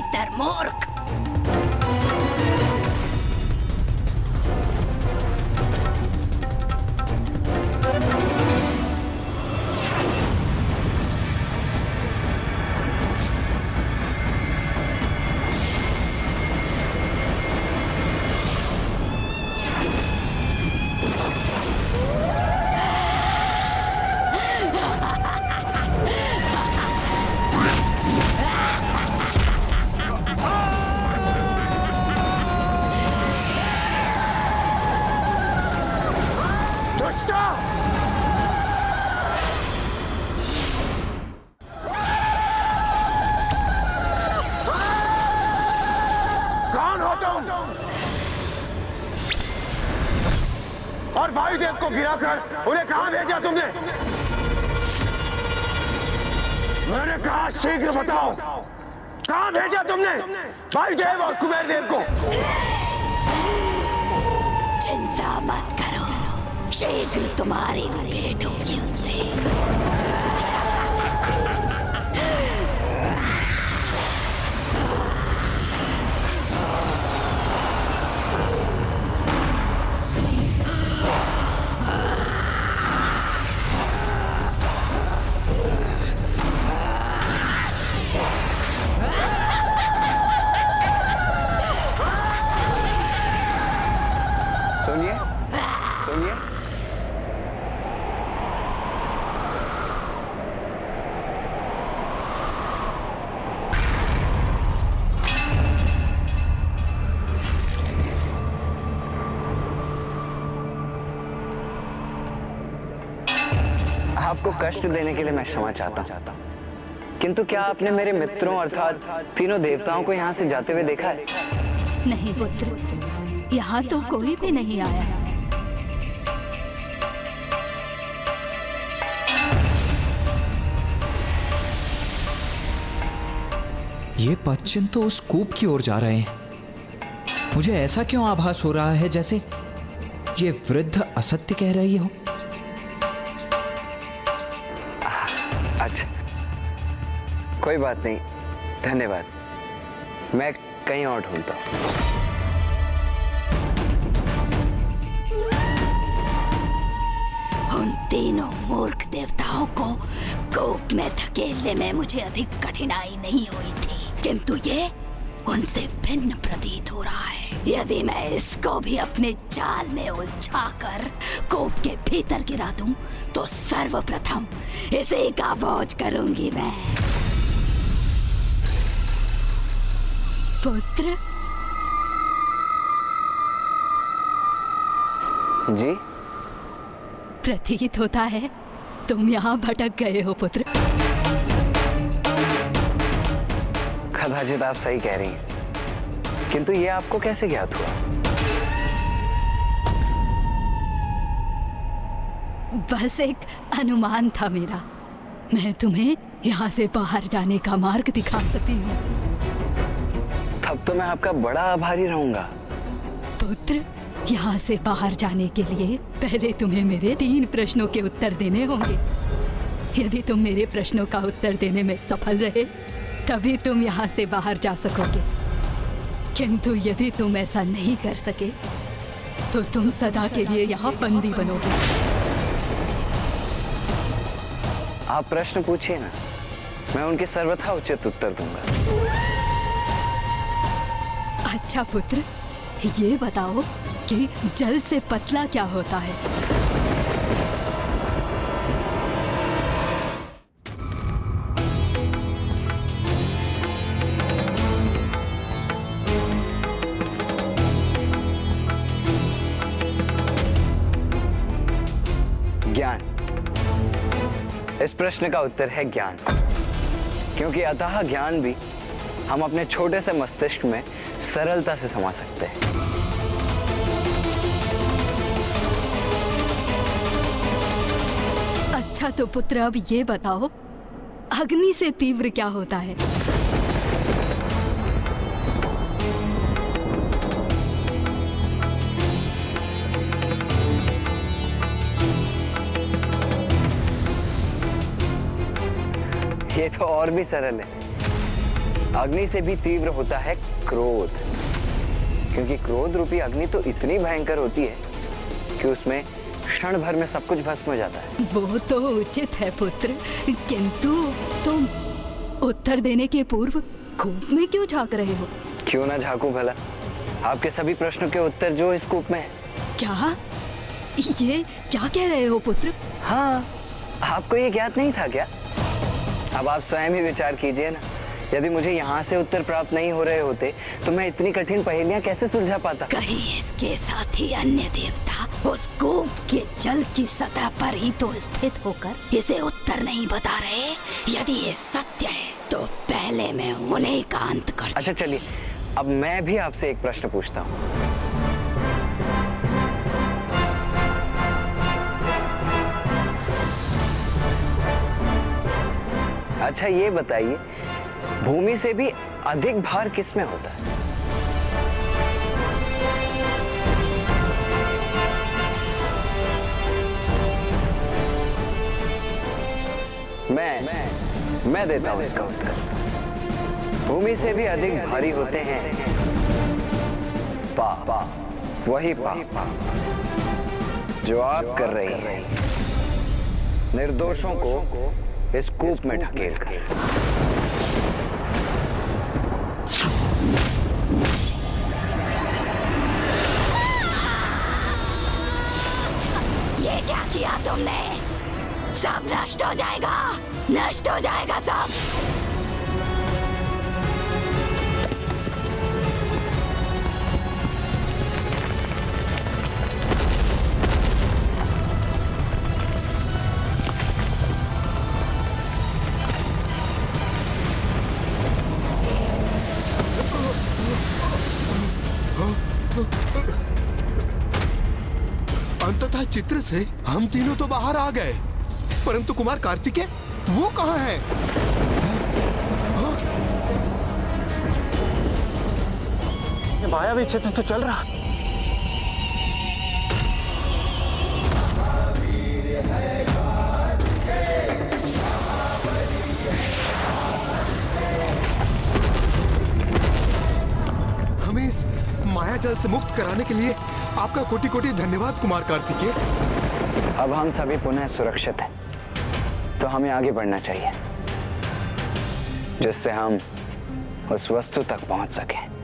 पवित्र मूर्ख। और वायुदेव को गिराकर उन्हें कहां भेजा तुमने? मैंने कहा शीघ्र बताओ, कहां भेजा तुमने वायुदेव और कुबेर देव को? चिंता मत करो, शीघ्र तुम्हारी भेंट होगी उनसे। सुनिए, सुनिए। आपको कष्ट देने के लिए मैं क्षमा चाहता हूं, किंतु क्या आपने मेरे मित्रों अर्थात तीनों देवताओं को यहाँ से जाते हुए देखा है? नहीं पुत्र, यहाँ तो कोई भी नहीं आया। ये पश्चिम तो उस कूप की ओर जा रहे हैं। मुझे ऐसा क्यों आभास हो रहा है जैसे ये वृद्ध असत्य कह रही हो। अच्छा, कोई बात नहीं, धन्यवाद। मैं कहीं और ढूंढता हूं। उन तीनों मूर्ख देवताओं को कूप में धकेलने में मुझे अधिक कठिनाई नहीं हुई थी, किंतु ये उनसे भिन्न प्रतीत हो रहा है। यदि मैं इसको भी अपने जाल में उलझाकर कूप के भीतर गिरा दूं, तो सर्वप्रथम इसे का बोझ करूंगी मैं। पुत्र जी, प्रतीत होता है तुम यहाँ भटक गए हो पुत्र। कदाचित आप सही कह रही हैं, किंतु ये आपको कैसे ज्ञात हुआ? बस एक अनुमान था मेरा। मैं तुम्हें यहाँ से बाहर जाने का मार्ग दिखा सकती हूँ। तब तो मैं आपका बड़ा आभारी रहूंगा। पुत्र, यहाँ से बाहर जाने के लिए पहले तुम्हें मेरे 3 प्रश्नों के उत्तर देने होंगे। यदि तुम मेरे प्रश्नों का उत्तर देने में सफल रहे, तभी तुम यहाँ से बाहर जा सकोगे। किंतु यदि तुम ऐसा नहीं कर सके, तो तुम सदा के लिए यहाँ बंदी बनोगे। आप प्रश्न पूछिए ना, मैं उनके सर्वथा उचित उत्तर दूंगा। अच्छा पुत्र, ये बताओ कि जल से पतला क्या होता है? ज्ञान। इस प्रश्न का उत्तर है ज्ञान, क्योंकि अतः ज्ञान भी हम अपने छोटे से मस्तिष्क में सरलता से समा सकते हैं। अच्छा तो पुत्र, अब ये बताओ, अग्नि से तीव्र क्या होता है? ये तो और भी सरल है। अग्नि से भी तीव्र होता है क्रोध, क्योंकि क्रोध रूपी अग्नि तो इतनी भयंकर होती है कि उसमें क्षण भर में सब कुछ भस्म हो जाता है। वो तो उचित है पुत्र, किंतु तुम उत्तर देने के पूर्व कूप में क्यों झांक रहे हो? क्यों ना झांकू भला, आपके सभी प्रश्नों के उत्तर जो इस कूप में है। क्या ये क्या कह रहे हो पुत्र? हाँ, आपको ये ज्ञात नहीं था क्या? अब आप स्वयं ही विचार कीजिए ना, यदि मुझे यहाँ से उत्तर प्राप्त नहीं हो रहे होते तो मैं इतनी कठिन पहेलियाँ कैसे सुलझा पाता? कहीं इसके साथ ही अन्य देवता उस कूप के जल की सतह पर ही तो स्थित होकर इसे उत्तर नहीं बता रहे। यदि ये सत्य है तो पहले मैं उन्हें का अंत कर। अच्छा चलिए, अब मैं भी आपसे एक प्रश्न पूछता हूँ। अच्छा ये बताइए, भूमि से भी अधिक भार किसमें होता है? मैं देता हूं इसका उत्तर। भूमि से भी अधिक भारी होते हैं पाप, वही पाप जो आप कर रही हैं, निर्दोषों को इस कूप में ढकेल कर। ये क्या किया तुमने? सब नष्ट हो जाएगा, नष्ट हो जाएगा सब। अंततः चित्र से हम तीनों तो बाहर आ गए, परंतु कुमार कार्तिकेय वो कहाँ है? मायावी चित्र तो चल रहा। हमें इस माया जाल से मुक्त कराने के लिए आपका कोटि कोटि धन्यवाद कुमार कार्तिकेय। अब हम सभी पुनः सुरक्षित हैं, तो हमें आगे बढ़ना चाहिए जिससे हम उस वस्तु तक पहुंच सकें।